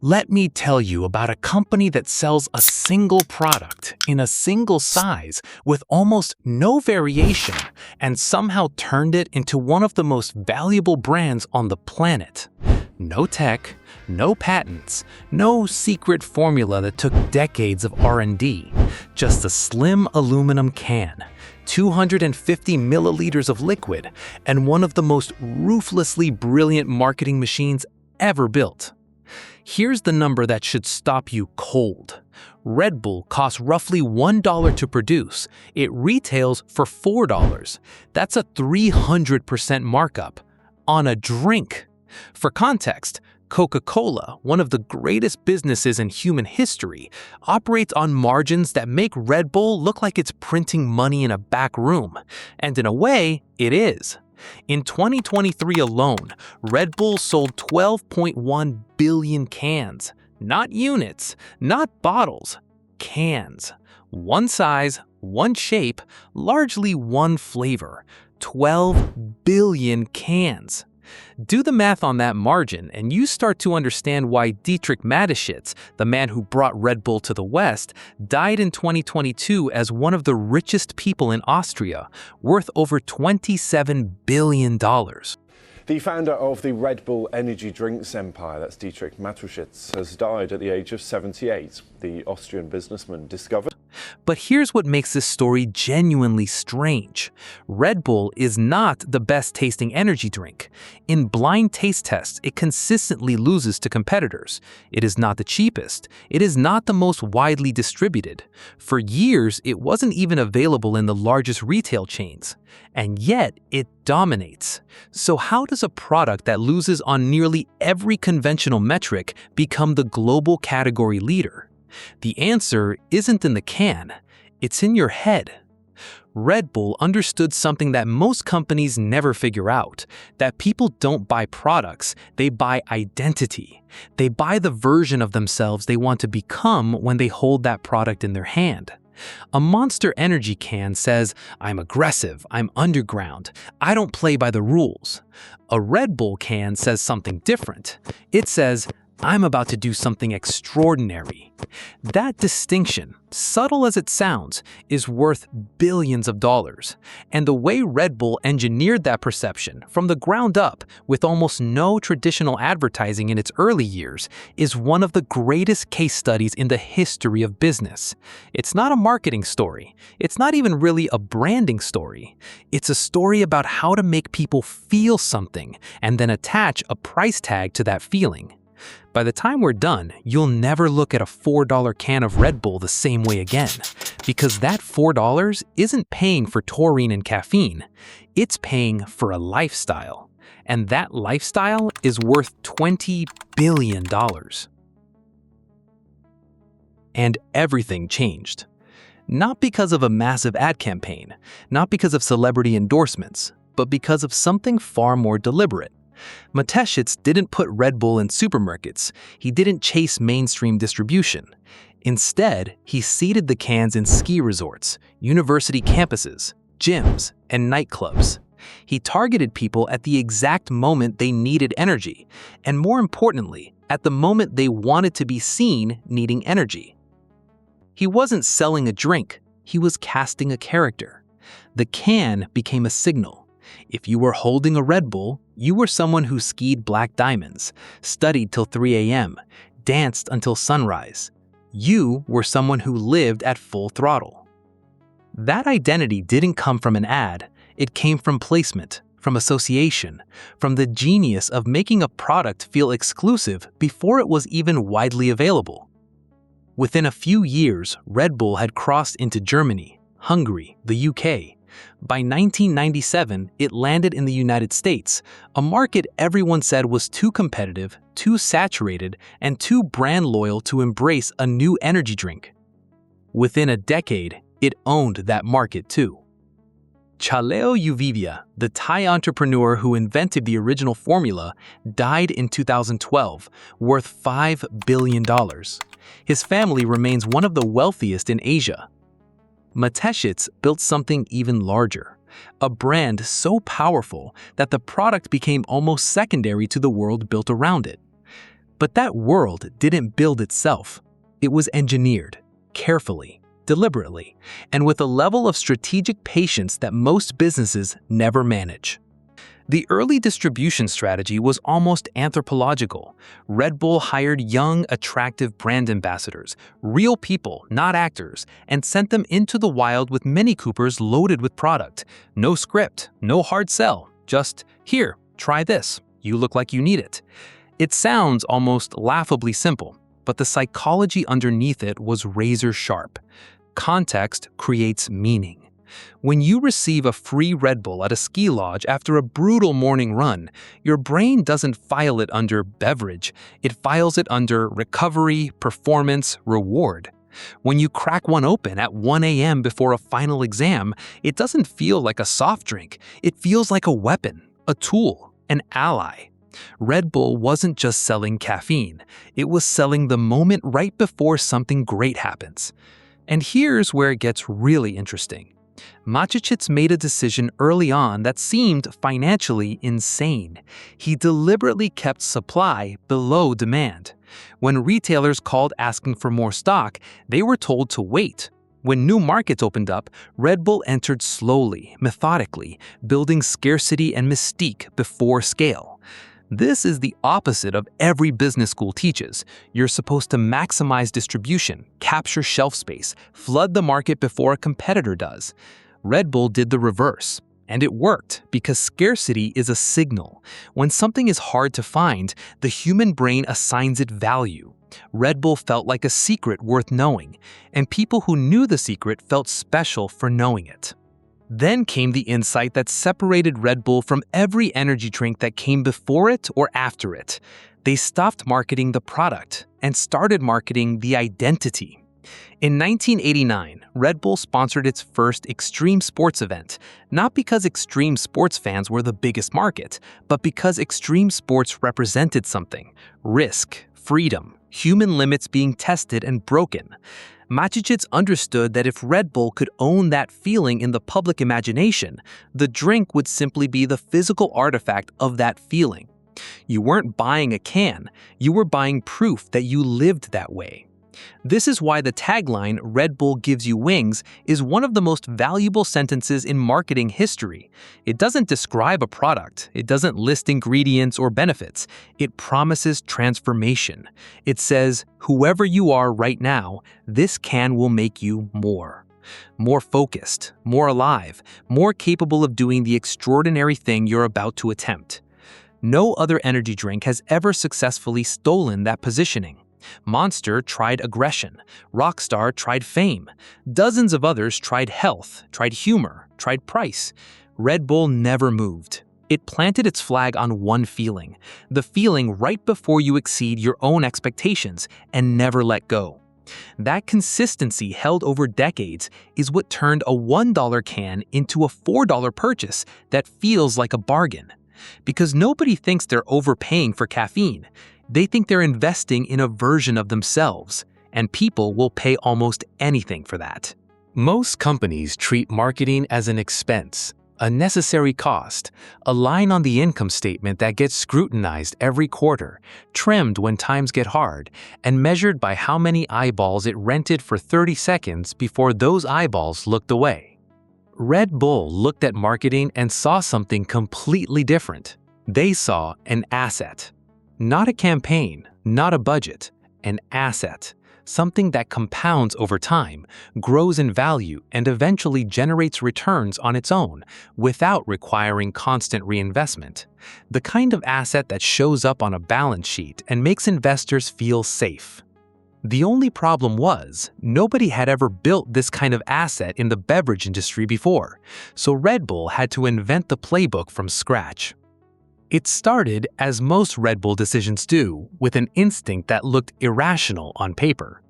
Let me tell you about a company that sells a single product in a single size with almost no variation and somehow turned it into one of the most valuable brands on the planet. No tech, no patents, no secret formula that took decades of R&D, just a slim aluminum can, 250 milliliters of liquid, and one of the most ruthlessly brilliant marketing machines ever built. Here's the number that should stop you cold. Red Bull costs roughly $1 to produce. It retails for $4. That's a 300% markup on a drink. For context, Coca-Cola, one of the greatest businesses in human history, operates on margins that make Red Bull look like it's printing money in a back room. And in a way, it is. In 2023 alone, Red Bull sold 12.1 billion cans. Not units, not bottles, cans. One size, one shape, largely one flavor. 12 billion cans. Do the math on that margin, and you start to understand why Dietrich Mateschitz, the man who brought Red Bull to the West, died in 2022 as one of the richest people in Austria, worth over $27 billion. The founder of the Red Bull energy drinks empire, that's Dietrich Mateschitz, has died at the age of 78. The Austrian businessman discovered. But here's what makes this story genuinely strange. Red Bull is not the best tasting energy drink. In blind taste tests, it consistently loses to competitors. It is not the cheapest. It is not the most widely distributed. For years, it wasn't even available in the largest retail chains. And yet, it dominates. So how does a product that loses on nearly every conventional metric become the global category leader? The answer isn't in the can, it's in your head. Red Bull understood something that most companies never figure out, that people don't buy products, they buy identity. They buy the version of themselves they want to become when they hold that product in their hand. A Monster Energy can says, "I'm aggressive, I'm underground, I don't play by the rules." A Red Bull can says something different. It says, "I'm about to do something extraordinary." That distinction, subtle as it sounds, is worth billions of dollars. And the way Red Bull engineered that perception from the ground up with almost no traditional advertising in its early years is one of the greatest case studies in the history of business. It's not a marketing story. It's not even really a branding story. It's a story about how to make people feel something and then attach a price tag to that feeling. By the time we're done, you'll never look at a $4 can of Red Bull the same way again, because that $4 isn't paying for taurine and caffeine, it's paying for a lifestyle, and that lifestyle is worth $20 billion. And everything changed. Not because of a massive ad campaign, not because of celebrity endorsements, but because of something far more deliberate. Mateschitz didn't put Red Bull in supermarkets. He didn't chase mainstream distribution. Instead, he seeded the cans in ski resorts, university campuses, gyms, and nightclubs. He targeted people at the exact moment they needed energy, and more importantly, at the moment they wanted to be seen needing energy. He wasn't selling a drink, he was casting a character. The can became a signal. If you were holding a Red Bull, you were someone who skied black diamonds, studied till 3 a.m., danced until sunrise. You were someone who lived at full throttle. That identity didn't come from an ad. It came from placement, from association, from the genius of making a product feel exclusive before it was even widely available. Within a few years, Red Bull had crossed into Germany, Hungary, the UK. By 1997, it landed in the United States, a market everyone said was too competitive, too saturated, and too brand loyal to embrace a new energy drink. Within a decade, it owned that market too. Chaleo Uvivia, the Thai entrepreneur who invented the original formula, died in 2012, worth $5 billion. His family remains one of the wealthiest in Asia. Mateschitz built something even larger, a brand so powerful that the product became almost secondary to the world built around it. But that world didn't build itself. It was engineered, carefully, deliberately, and with a level of strategic patience that most businesses never manage. The early distribution strategy was almost anthropological. Red Bull hired young, attractive brand ambassadors, real people, not actors, and sent them into the wild with Mini Coopers loaded with product. No script, no hard sell, just, here, try this, you look like you need it. It sounds almost laughably simple, but the psychology underneath it was razor sharp. Context creates meaning. When you receive a free Red Bull at a ski lodge after a brutal morning run, your brain doesn't file it under beverage, it files it under recovery, performance, reward. When you crack one open at 1 a.m. before a final exam, it doesn't feel like a soft drink, it feels like a weapon, a tool, an ally. Red Bull wasn't just selling caffeine, it was selling the moment right before something great happens. And here's where it gets really interesting. Mateschitz made a decision early on that seemed financially insane. He deliberately kept supply below demand. When retailers called asking for more stock, they were told to wait. When new markets opened up, Red Bull entered slowly, methodically, building scarcity and mystique before scale. This is the opposite of every business school teaches. You're supposed to maximize distribution, capture shelf space, flood the market before a competitor does. Red Bull did the reverse, and it worked because scarcity is a signal. When something is hard to find, the human brain assigns it value. Red Bull felt like a secret worth knowing, and people who knew the secret felt special for knowing it. Then came the insight that separated Red Bull from every energy drink that came before it or after it. They stopped marketing the product and started marketing the identity. In 1989, Red Bull sponsored its first extreme sports event, not because extreme sports fans were the biggest market, but because extreme sports represented something: risk, freedom, human limits being tested and broken. Mateschitz understood that if Red Bull could own that feeling in the public imagination, the drink would simply be the physical artifact of that feeling. You weren't buying a can, you were buying proof that you lived that way. This is why the tagline, "Red Bull gives you wings," is one of the most valuable sentences in marketing history. It doesn't describe a product, it doesn't list ingredients or benefits, it promises transformation. It says, whoever you are right now, this can will make you more. More focused, more alive, more capable of doing the extraordinary thing you're about to attempt. No other energy drink has ever successfully stolen that positioning. Monster tried aggression, Rockstar tried fame, dozens of others tried health, tried humor, tried price. Red Bull never moved. It planted its flag on one feeling, the feeling right before you exceed your own expectations, and never let go. That consistency held over decades is what turned a $1 can into a $4 purchase that feels like a bargain. Because nobody thinks they're overpaying for caffeine. They think they're investing in a version of themselves, and people will pay almost anything for that. Most companies treat marketing as an expense, a necessary cost, a line on the income statement that gets scrutinized every quarter, trimmed when times get hard, and measured by how many eyeballs it rented for 30 seconds before those eyeballs looked away. Red Bull looked at marketing and saw something completely different. They saw an asset. Not a campaign, not a budget, an asset, something that compounds over time, grows in value, and eventually generates returns on its own without requiring constant reinvestment. The kind of asset that shows up on a balance sheet and makes investors feel safe. The only problem was, nobody had ever built this kind of asset in the beverage industry before, so Red Bull had to invent the playbook from scratch. It started, as most Red Bull decisions do, with an instinct that looked irrational on paper.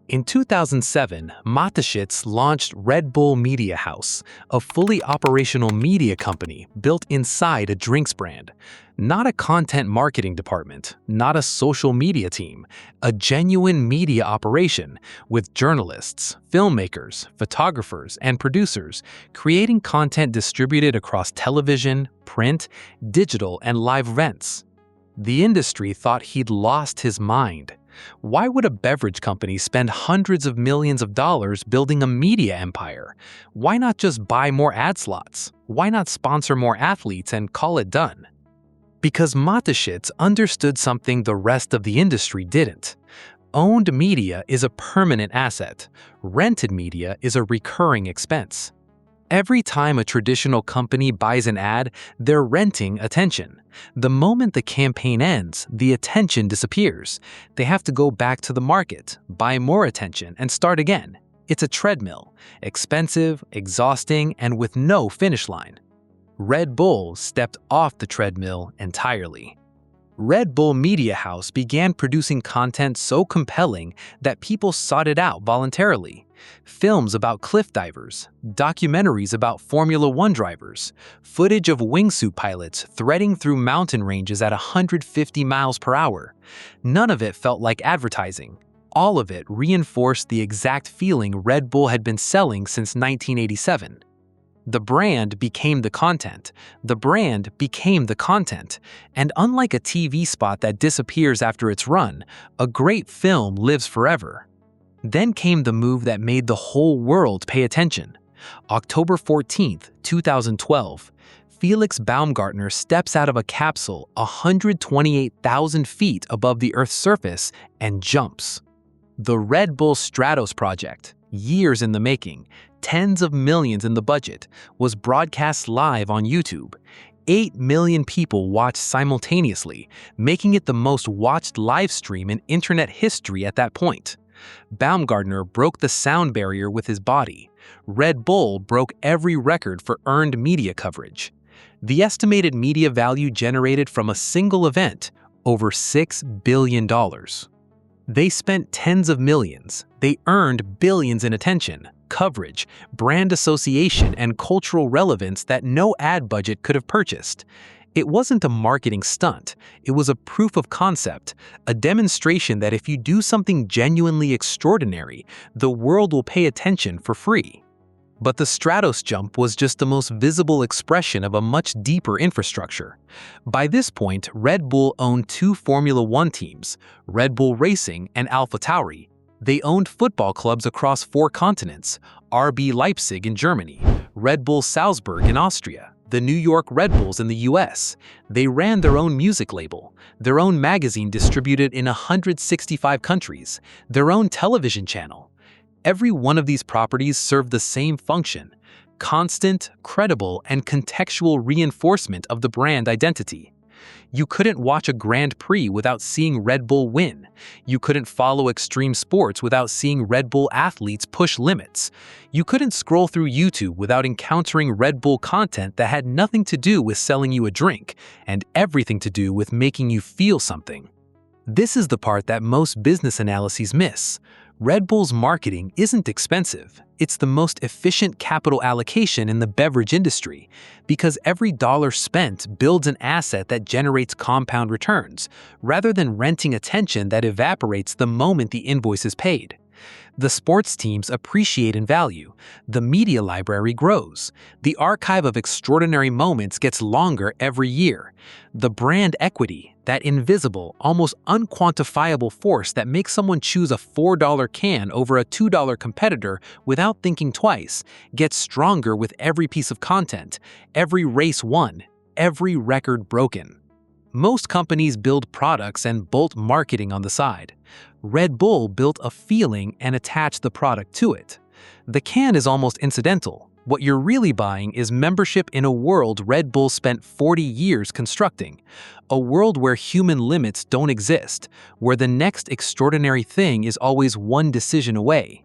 In 2007, Mateschitz launched Red Bull Media House, a fully operational media company built inside a drinks brand. Not a content marketing department, not a social media team, a genuine media operation with journalists, filmmakers, photographers, and producers creating content distributed across television, print, digital, and live events. The industry thought he'd lost his mind. Why would a beverage company spend hundreds of millions of dollars building a media empire? Why not just buy more ad slots? Why not sponsor more athletes and call it done? Because Mateschitz understood something the rest of the industry didn't. Owned media is a permanent asset. Rented media is a recurring expense. Every time a traditional company buys an ad, they're renting attention. The moment the campaign ends, the attention disappears. They have to go back to the market, buy more attention, and start again. It's a treadmill, expensive, exhausting, and with no finish line. Red Bull stepped off the treadmill entirely. Red Bull Media House began producing content so compelling that people sought it out voluntarily. Films about cliff divers, documentaries about Formula One drivers, footage of wingsuit pilots threading through mountain ranges at 150 miles per hour. None of it felt like advertising. All of it reinforced the exact feeling Red Bull had been selling since 1987. The brand became the content. The brand became the content. And unlike a TV spot that disappears after its run, a great film lives forever. Then came the move that made the whole world pay attention. October 14, 2012, Felix Baumgartner steps out of a capsule 128,000 feet above the Earth's surface and jumps. The Red Bull Stratos project, years in the making, tens of millions in the budget, was broadcast live on YouTube. 8 million people watched simultaneously, making it the most watched live stream in internet history at that point. Baumgartner broke the sound barrier with his body. Red Bull broke every record for earned media coverage. The estimated media value generated from a single event, over $6 billion. They spent tens of millions. They earned billions in attention, coverage, brand association, and cultural relevance that no ad budget could have purchased. It wasn't a marketing stunt. It was a proof of concept, a demonstration that if you do something genuinely extraordinary, the world will pay attention for free. But the Stratos jump was just the most visible expression of a much deeper infrastructure. By this point, Red Bull owned 2 Formula One teams, Red Bull Racing and AlphaTauri. They owned football clubs across 4 continents, RB Leipzig in Germany, Red Bull Salzburg in Austria, the New York Red Bulls in the US. They ran their own music label, their own magazine distributed in 165 countries, their own television channel. Every one of these properties served the same function: constant, credible, and contextual reinforcement of the brand identity. You couldn't watch a Grand Prix without seeing Red Bull win. You couldn't follow extreme sports without seeing Red Bull athletes push limits. You couldn't scroll through YouTube without encountering Red Bull content that had nothing to do with selling you a drink and everything to do with making you feel something. This is the part that most business analyses miss. Red Bull's marketing isn't expensive. It's the most efficient capital allocation in the beverage industry because every dollar spent builds an asset that generates compound returns, rather than renting attention that evaporates the moment the invoice is paid. The sports teams appreciate and value. The media library grows. The archive of extraordinary moments gets longer every year. The brand equity, that invisible, almost unquantifiable force that makes someone choose a $4 can over a $2 competitor without thinking twice, gets stronger with every piece of content, every race won, every record broken. Most companies build products and bolt marketing on the side. Red Bull built a feeling and attached the product to it. The can is almost incidental. What you're really buying is membership in a world Red Bull spent 40 years constructing. A world where human limits don't exist, where the next extraordinary thing is always one decision away.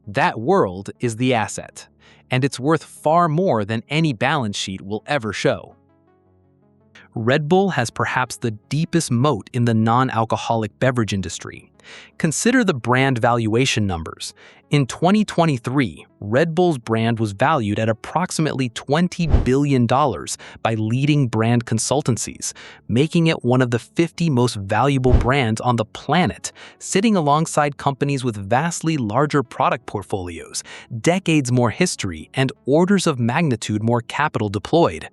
That world is the asset, and it's worth far more than any balance sheet will ever show. Red Bull has perhaps the deepest moat in the non-alcoholic beverage industry. Consider the brand valuation numbers. In 2023, Red Bull's brand was valued at approximately $20 billion by leading brand consultancies, making it one of the 50 most valuable brands on the planet, sitting alongside companies with vastly larger product portfolios, decades more history, and orders of magnitude more capital deployed.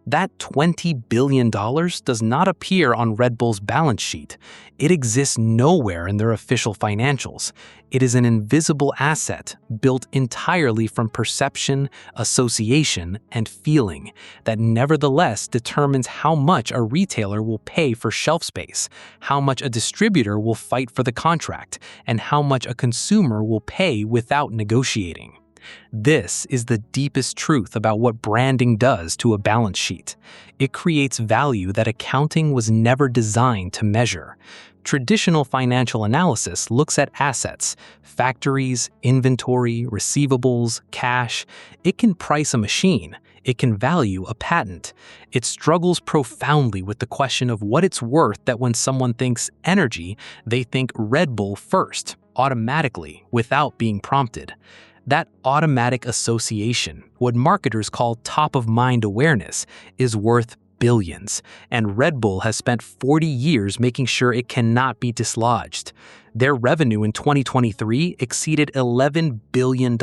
That $20 billion does not appear on Red Bull's balance sheet. It exists nowhere in their official financials. It is an invisible asset built entirely from perception, association, and feeling that nevertheless determines how much a retailer will pay for shelf space, how much a distributor will fight for the contract, and how much a consumer will pay without negotiating. This is the deepest truth about what branding does to a balance sheet. It creates value that accounting was never designed to measure. Traditional financial analysis looks at assets, factories, inventory, receivables, cash. It can price a machine. It can value a patent. It struggles profoundly with the question of what it's worth that when someone thinks energy, they think Red Bull first, automatically, without being prompted. That automatic association, what marketers call top-of-mind awareness, is worth billions, and Red Bull has spent 40 years making sure it cannot be dislodged. Their revenue in 2023 exceeded $11 billion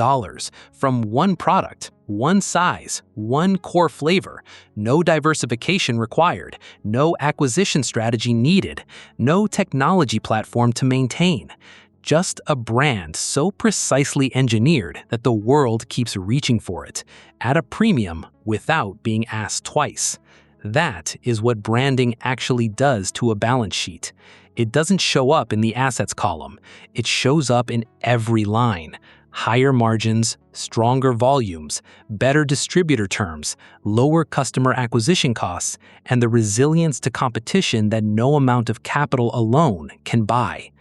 from one product, one size, one core flavor, no diversification required, no acquisition strategy needed, no technology platform to maintain. Just a brand so precisely engineered that the world keeps reaching for it, at a premium without being asked twice. That is what branding actually does to a balance sheet. It doesn't show up in the assets column. It shows up in every line. Higher margins, stronger volumes, better distributor terms, lower customer acquisition costs, and the resilience to competition that no amount of capital alone can buy.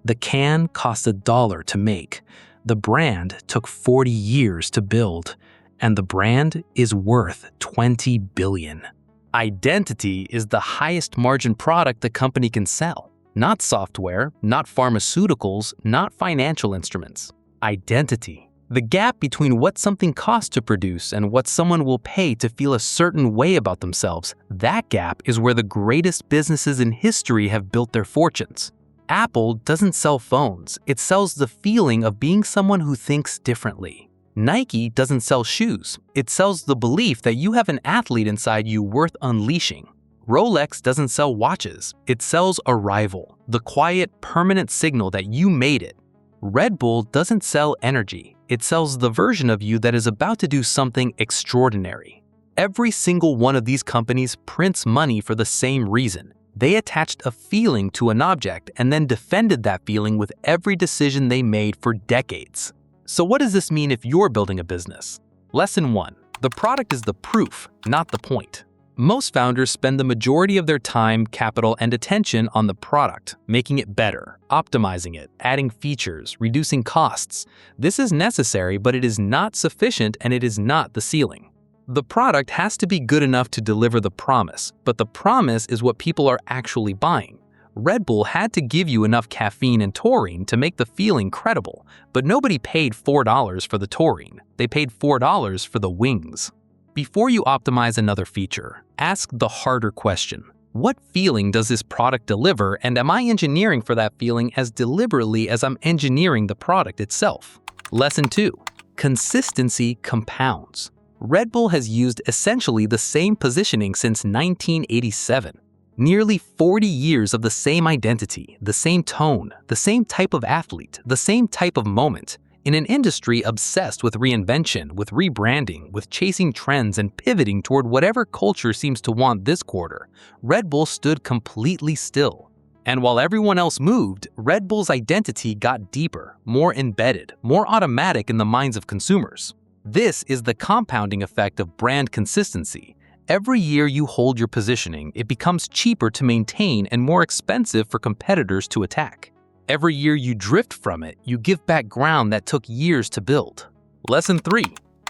The can cost $1 to make. The brand took 40 years to build. And the brand is worth $20 billion. Identity is the highest margin product the company can sell. Not software, not pharmaceuticals, not financial instruments. Identity. The gap between what something costs to produce and what someone will pay to feel a certain way about themselves, that gap is where the greatest businesses in history have built their fortunes. Apple doesn't sell phones, it sells the feeling of being someone who thinks differently. Nike doesn't sell shoes, it sells the belief that you have an athlete inside you worth unleashing. Rolex doesn't sell watches, it sells arrival, the quiet, permanent signal that you made it. Red Bull doesn't sell energy, it sells the version of you that is about to do something extraordinary. Every single one of these companies prints money for the same reason. They attached a feeling to an object and then defended that feeling with every decision they made for decades. So what does this mean if you're building a business? Lesson 1. The product is the proof, not the point. Most founders spend the majority of their time, capital, and attention on the product, making it better, optimizing it, adding features, reducing costs. This is necessary, but it is not sufficient and it is not the ceiling. The product has to be good enough to deliver the promise, but the promise is what people are actually buying. Red Bull had to give you enough caffeine and taurine to make the feeling credible, but nobody paid $4 for the taurine. They paid $4 for the wings. Before you optimize another feature, ask the harder question. What feeling does this product deliver, and am I engineering for that feeling as deliberately as I'm engineering the product itself? Lesson 2. Consistency compounds. Red Bull has used essentially the same positioning since 1987. Nearly 40 years of the same identity, the same tone, the same type of athlete, the same type of moment. In an industry obsessed with reinvention, with rebranding, with chasing trends and pivoting toward whatever culture seems to want this quarter, Red Bull stood completely still. And while everyone else moved, Red Bull's identity got deeper, more embedded, more automatic in the minds of consumers. This is the compounding effect of brand consistency. Every year you hold your positioning, it becomes cheaper to maintain and more expensive for competitors to attack. Every year you drift from it, you give back ground that took years to build. Lesson 3.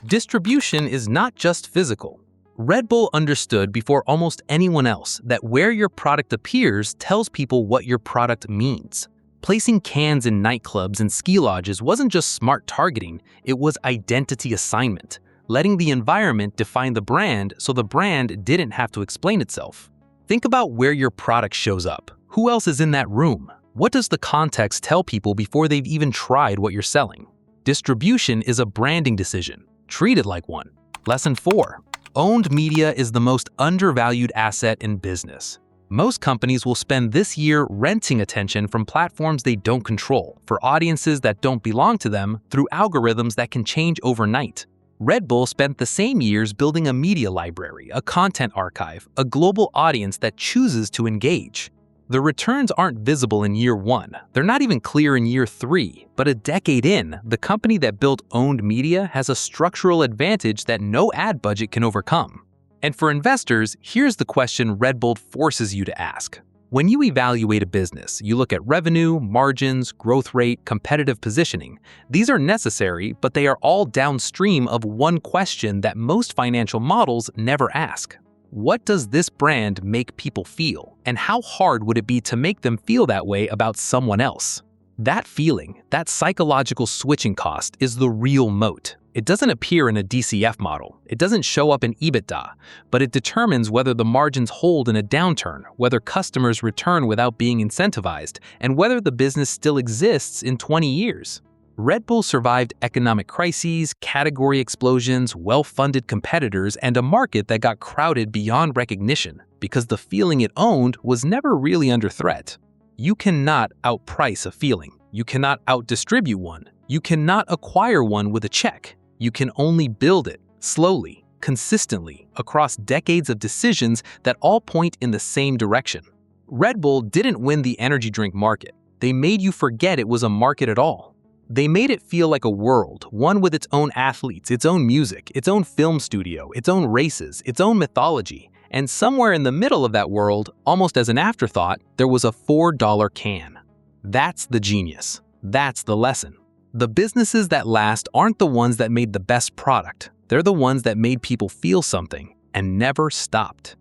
Distribution is not just physical. Red Bull understood before almost anyone else that where your product appears tells people what your product means. Placing cans in nightclubs and ski lodges wasn't just smart targeting, it was identity assignment, letting the environment define the brand so the brand didn't have to explain itself. Think about where your product shows up. Who else is in that room? What does the context tell people before they've even tried what you're selling? Distribution is a branding decision. Treat it like one. Lesson 4. Owned media is the most undervalued asset in business. Most companies will spend this year renting attention from platforms they don't control for audiences that don't belong to them through algorithms that can change overnight. Red Bull spent the same years building a media library, a content archive, a global audience that chooses to engage. The returns aren't visible in year 1. They're not even clear in year 3. But a decade in, the company that built owned media has a structural advantage that no ad budget can overcome. And for investors, here's the question Red Bull forces you to ask. When you evaluate a business, you look at revenue, margins, growth rate, competitive positioning. These are necessary, but they are all downstream of one question that most financial models never ask. What does this brand make people feel? And how hard would it be to make them feel that way about someone else? That feeling, that psychological switching cost, is the real moat. It doesn't appear in a DCF model. It doesn't show up in EBITDA, but it determines whether the margins hold in a downturn, whether customers return without being incentivized, and whether the business still exists in 20 years. Red Bull survived economic crises, category explosions, well-funded competitors, and a market that got crowded beyond recognition because the feeling it owned was never really under threat. You cannot outprice a feeling. You cannot outdistribute one. You cannot acquire one with a check. You can only build it, slowly, consistently, across decades of decisions that all point in the same direction. Red Bull didn't win the energy drink market. They made you forget it was a market at all. They made it feel like a world, one with its own athletes, its own music, its own film studio, its own races, its own mythology. And somewhere in the middle of that world, almost as an afterthought, there was a $4 can. That's the genius. That's the lesson. The businesses that last aren't the ones that made the best product. They're the ones that made people feel something and never stopped.